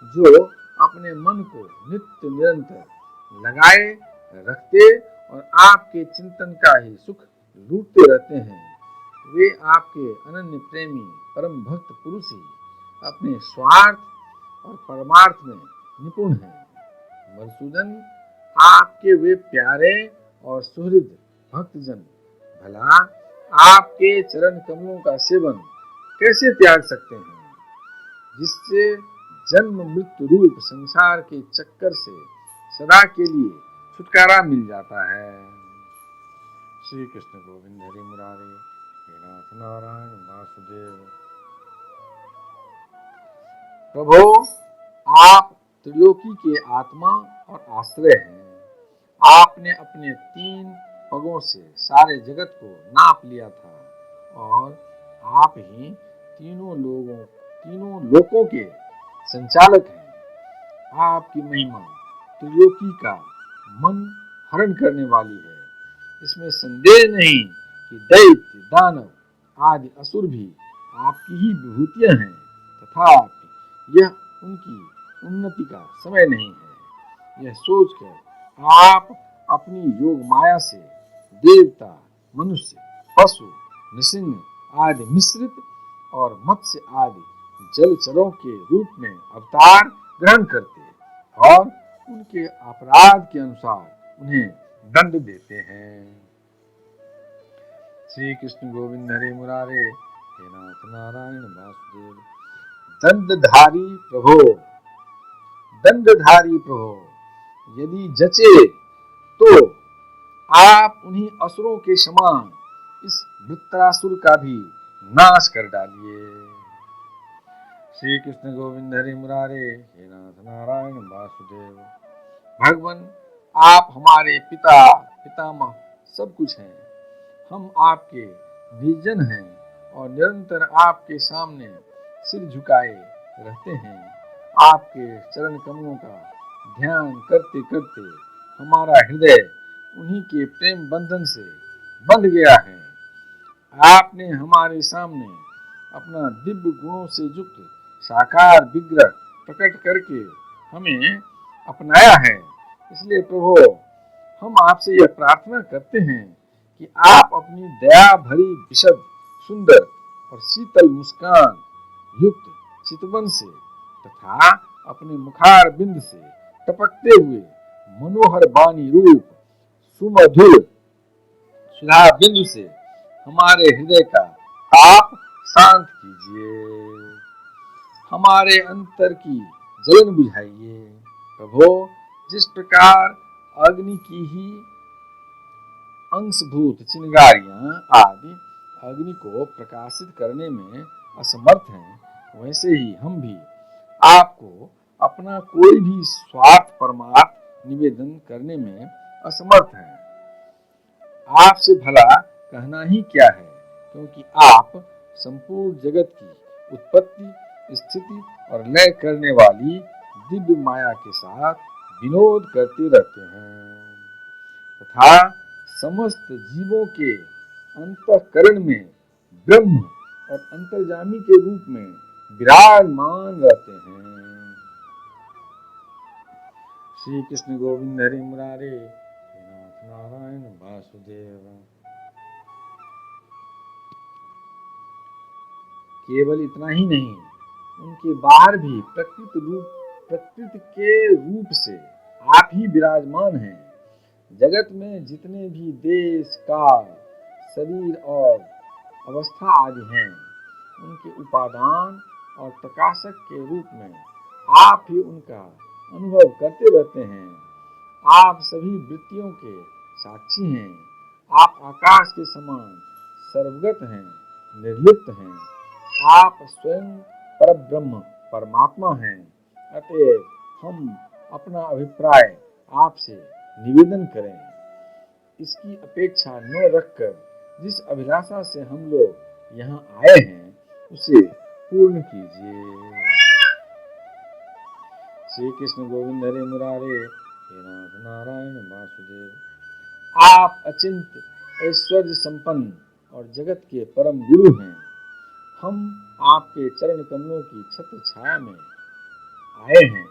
जो अपने मन को नित्य निरंतर लगाए रखते और आपके चिंतन का ही सुख लूटते रहते हैं, वे आपके अनन्य प्रेमी परम भक्त पुरुष ही अपने स्वार्थ और परमार्थ में निपुण हैं। मधुसूदन, आपके वे प्यारे और सुहृद भक्तजन भला आपके चरण कमलों का सेवन कैसे त्याग सकते हैं, जिससे जन्म मृत्यु रूप संसार के चक्कर से सदा के लिए छुटकारा मिल जाता है। श्री कृष्ण गोविंद हरि मुरारे, हे नाथ नारायण वासुदेव। प्रभो, आप त्रिलोकी के आत्मा और आश्रय हैं। आपने अपने 3 पगों से सारे जगत को नाप लिया था और आप ही तीनों लोकों के संचालक हैं। आपकी महिमा त्रिलोकी का मन हरण करने वाली है। इसमें संदेह नहीं कि दैत्य, दानव आदि असुर भी आपकी ही विभूतियां हैं, तथापि यह उनकी उन्नति का समय नहीं है। यह सोचकर आप अपनी योग माया से देवता, मनुष्य, पशु, नृसिंह आदि मिश्रित और मत्स्य आदि जलचरों के रूप में अवतार ग्रहण करते और उनके अपराध के अनुसार उन्हें दंड देते हैं। श्री कृष्ण गोविंद हरे मुरारे, हे नाथ नारायण वासुदेव। दंडधारी प्रभो, यदि जचे तो आप उन्हीं असुरों के समान इस वृत्रासुर का भी नाश कर डालिए। श्री कृष्ण गोविंद हरि मुरारे, हे नाथ नारायण वासुदेव। भगवान, आप हमारे पिता, पितामह सब कुछ हैं। हम आपके निर्जन हैं और निरंतर आपके सामने सिर झुकाए रहते हैं। आपके चरण कमलों का ध्यान करते करते हमारा हृदय उन्हीं के प्रेम बंधन से बंध गया है। आपने हमारे सामने अपना दिव्य गुणों से युक्त साकार विग्रह प्रकट करके हमें अपनाया है। इसलिए प्रभु, हम आपसे यह प्रार्थना करते हैं कि आप अपनी दया भरी विशद सुंदर और शीतल मुस्कान युक्त चितवन से तथा अपने मुखार बिंद से टपकते हुए मनोहर वाणी रूप सुमधुर सुधा बिंदु से हमारे हृदय का ताप शांत कीजिए, हमारे अंतर की जलन बुझाइए। प्रभो, जिस प्रकार अग्नि की ही अंशभूत चिंगारियां आदि अग्नि को प्रकाशित करने में असमर्थ हैं, वैसे ही हम भी आपको अपना कोई भी स्वार्थ परमार्थ निवेदन करने में असमर्थ हैं। आपसे भला कहना ही क्या है, क्योंकि आप संपूर्ण जगत की उत्पत्ति, स्थिति और लय करने वाली दिव्य माया के साथ विनोद करते रहते हैं तथा समस्त जीवों के अंतःकरण में ब्रह्म और अंतर्जामी के रूप में विराजमान रहते हैं। श्री कृष्ण गोविंद हरि मुरारे, हे नाथ नारायण वासुदेव। केवल इतना ही नहीं, उनके बाहर भी प्रकृति के रूप से आप ही विराजमान हैं। जगत में जितने भी देश, काल, शरीर और अवस्था आदि हैं, उनके उपादान और प्रकाशक के रूप में आप ही उनका अनुभव करते रहते हैं। आप सभी वृत्तियों के साक्षी हैं। आप आकाश के समान सर्वगत हैं, निर्लिप्त हैं। आप स्वयं परब्रह्म परमात्मा हैं। अतएव हम अपना अभिप्राय आपसे निवेदन करें। इसकी अपेक्षा न रखकर जिस अभिलाषा से हम लोग यहाँ आए हैं, उसे पूर्ण कीजिए। श्री कृष्ण गोविंद हरे मुरारे, हे नाथ नारायण वासुदेव। आप अचिंत, ऐश्वर्य संपन्न और जगत के परम गुरु हैं। हम आपके चरण कमलों की छत्र छाया में आए हैं,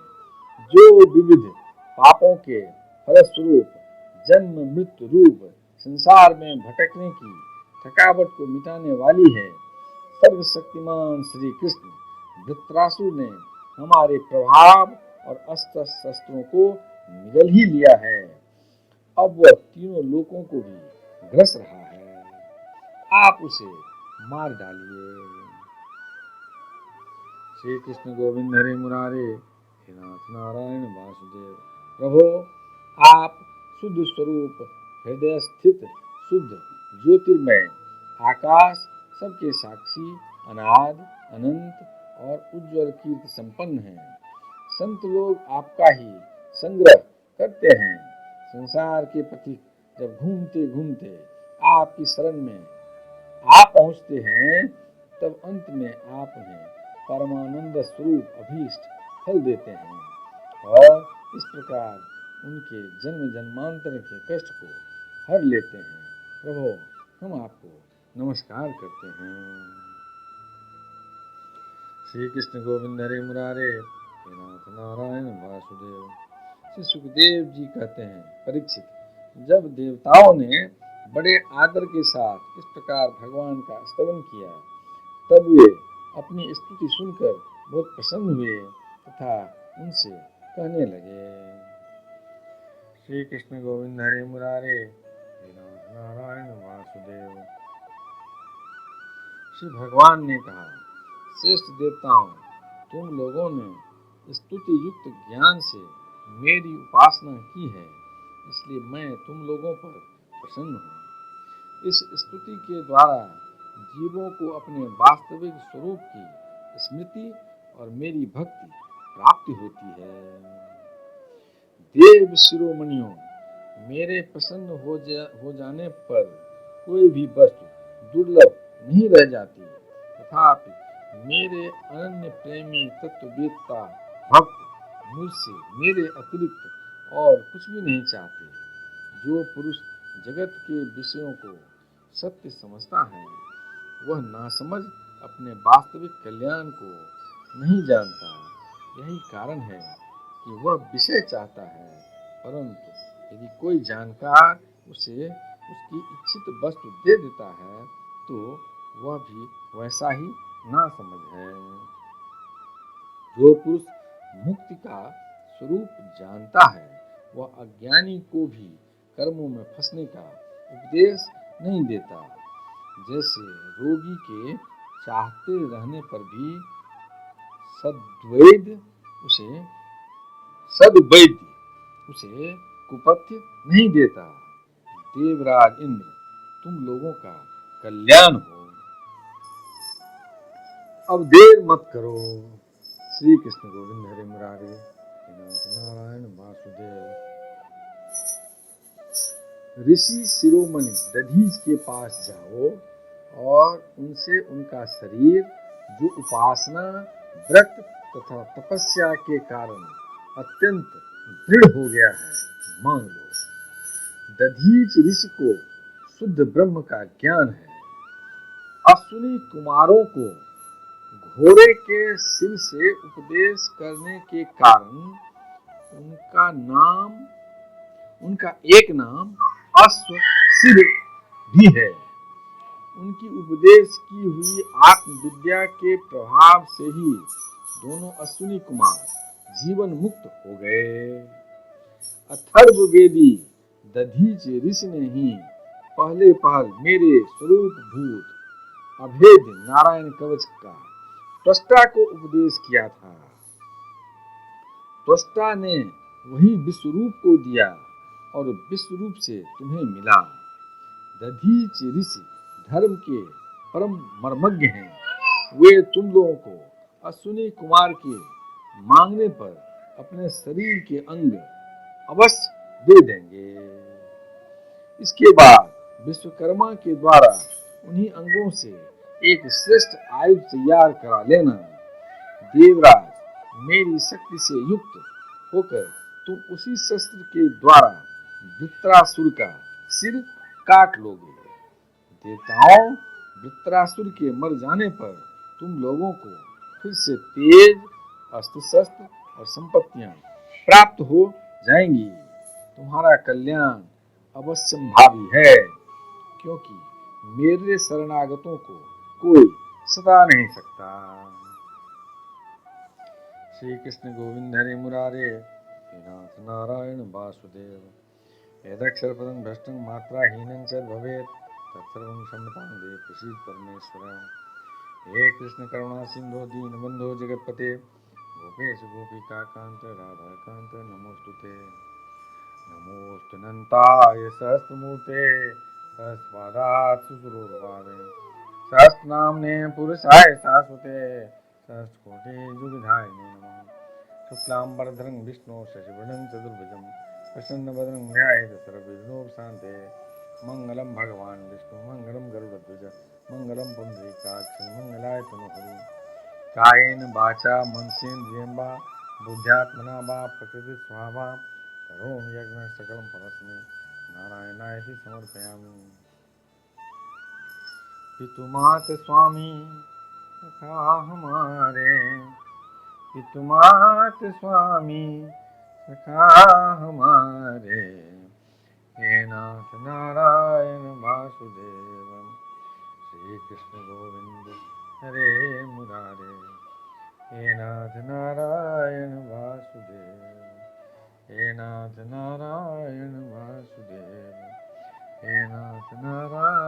जो विविध पापों के फलस्वरूप जन्म मृत्यु रूप संसार में भटकने की थकावट को मिटाने वाली है। सर्वशक्तिमान श्री कृष्ण वृत्रासुर ने हमारे प्रभाव और अस्त्र शस्त्रों को निगल ही लिया है। अब वह तीनों लोकों को भी ग्रस रहा है। आप उसे मार डालिए। श्री कृष्ण गोविंद हरे मुरारे, हे नाथ नारायण वासुदेव। प्रभो, आप शुद्ध स्वरूप, हृदय स्थित शुद्ध ज्योतिर्मय, आकाश सबके साक्षी, अनाद अनंत और उज्ज्वल कीर्ति संपन्न हैं। संत लोग आपका ही संग्रह करते हैं। संसार के पथिक जब घूमते घूमते आपकी शरण में आ पहुँचते हैं, तब अंत में आप उन्हें परमानंद स्वरूप अभीष्ट फल देते हैं और इस प्रकार उनके जन्म जन्मांतर के कष्ट को हर लेते हैं। प्रभो, हम आपको नमस्कार करते हैं। श्री कृष्ण गोविंद हरे मुरारे, हे नाथ नारायण वासुदेव। श्री सुखदेव जी कहते हैं, परीक्षित, जब देवताओं ने बड़े आदर के साथ इस प्रकार भगवान का स्तवन किया, तब वे अपनी स्तुति सुनकर बहुत प्रसन्न हुए तथा उनसे कहने लगे। श्री कृष्ण गोविंद हरे मुरारे, हे नाथ नारायण वासुदेव। श्री भगवान ने कहा, श्रेष्ठ देवताओं, तुम लोगों ने स्तुति युक्त ज्ञान से मेरी उपासना की है, इसलिए मैं तुम लोगों पर प्रसन्न हूँ। इस स्तुति के द्वारा जीवों को अपने वास्तविक स्वरूप की स्मृति और मेरी भक्ति प्राप्ति होती है। देव शिरोमणियों, मेरे प्रसन्न हो जाने पर कोई भी वस्तु दुर्लभ नहीं रह जाती। तथापि मेरे अनन्य प्रेमी तत्ववेत्ता भक्त मुझसे मेरे अतिरिक्त और कुछ भी नहीं चाहते। जो पुरुष जगत के विषयों को सत्य समझता है, वह नासमझ अपने वास्तविक कल्याण को नहीं जानता। यही कारण है कि वह विषय चाहता है, परंतु यदि कोई जानकार उसे उसकी इच्छित वस्तु दे देता है, तो वह भी वैसा ही नासमझ है। जो पुरुष मुक्ति का स्वरूप जानता है, वह अज्ञानी को भी कर्मों में फंसने का उपदेश नहीं देता। जैसे रोगी के चाहते रहने पर भी सद्वैद्य उसे कुपथ्य नहीं देता। देवराज इंद्र, तुम लोगों का कल्याण हो। अब देर मत करो। श्री कृष्ण गोविंद हरे मुरारे, हे नाथ नारायण वासुदेव। ऋषि शिरोमणि दधीच के पास जाओ और उनसे उनका शरीर, जो उपासना, व्रत तथा तपस्या के कारण अत्यंत दृढ़ हो गया है, मांग लो। दधीच ऋषि को शुद्ध ब्रह्म का ज्ञान है। अश्विनी कुमारों को घोड़े के सिर से उपदेश करने के कारण उनका एक नाम अश्वसिर भी है। उनकी उपदेश की हुई आत्मविद्या के प्रभाव से ही दोनों अश्विनी कुमार जीवन मुक्त हो गए। अथर्ववेदी दधीच ऋषि ने ही पहले पहल मेरे स्वरूप भूत अभेद नारायण कवच का त्वष्टा को उपदेश किया था। त्वष्टा ने वही विश्वरूप को दिया और विश्वरूप से तुम्हें मिला। दधीच ऋषि धर्म के परम मर्मज्ञ हैं। वे तुम लोगों को अश्विनी कुमार के मांगने पर अपने शरीर के अंग अवश्य दे देंगे। इसके बाद विश्वकर्मा के द्वारा उन्हीं अंगों से एक श्रेष्ठ आयुध तैयार करा लेना। देवराज, मेरी शक्ति से युक्त होकर तुम उसी शस्त्र के द्वारा वृत्रासुर का सिर काट लोगे। देवताओं, वृत्रासुर के मर जाने पर तुम लोगों को फिर से तेज, अस्त्र शस्त्र और संपत्तियां प्राप्त हो जाएंगी। तुम्हारा कल्याण अवश्यंभावी है, क्योंकि मेरे शरणागतों को कोई सता नहीं सकता। श्री कृष्ण गोविंद हरे मुरारे, हे नाथ नारायण वासुदेव। यदक्षरपदं भ्रष्टं मात्राहीनं च भवेत् तत्सर्वं क्षम्यतां देव प्रसीद परमेश्वर। हे कृष्ण करुणा सिंधो दीनबंधो जगत्पते, गोपेश गोपिका कांत राधाकांत नमोस्तुते। नमोस्तुनन्ताय सहस्रमूर्ते सहस्रपादात् सुदुर्भावे, सहस्रनाम्ने पुरुषाय शाश्वते सहस्रकोटि युगधारिणे नमः। शुक्लांबरधरं विष्णु शशिवर्णं चतुर्भुजं प्रसन्नवदनं ध्यायेत् सर्वविघ्नोपशान्ते। मंगलम भगवान विष्णु मंगलम गरुड़ध्वज मंगलम पुंडरीकाक्ष मंगलाय तनोहरि। कायेन वाचा मनसेन्द्रियं वा बुद्ध्यात्मना वा प्रकृति स्वभावात् करोमि यज्ञं सकलं परस्मै नारायणाय समर्पयामि। पितुमात स्वामी सखा हमारे, पितुमात स्वामी सखा हमारे, हे नाथ नारायण वासुदेव। श्री कृष्ण गोविंद हरे मुरारे, हे नाथ नारायण वासुदेव, हे नाथ नारायण वासुदेव, हे नाथ नारायण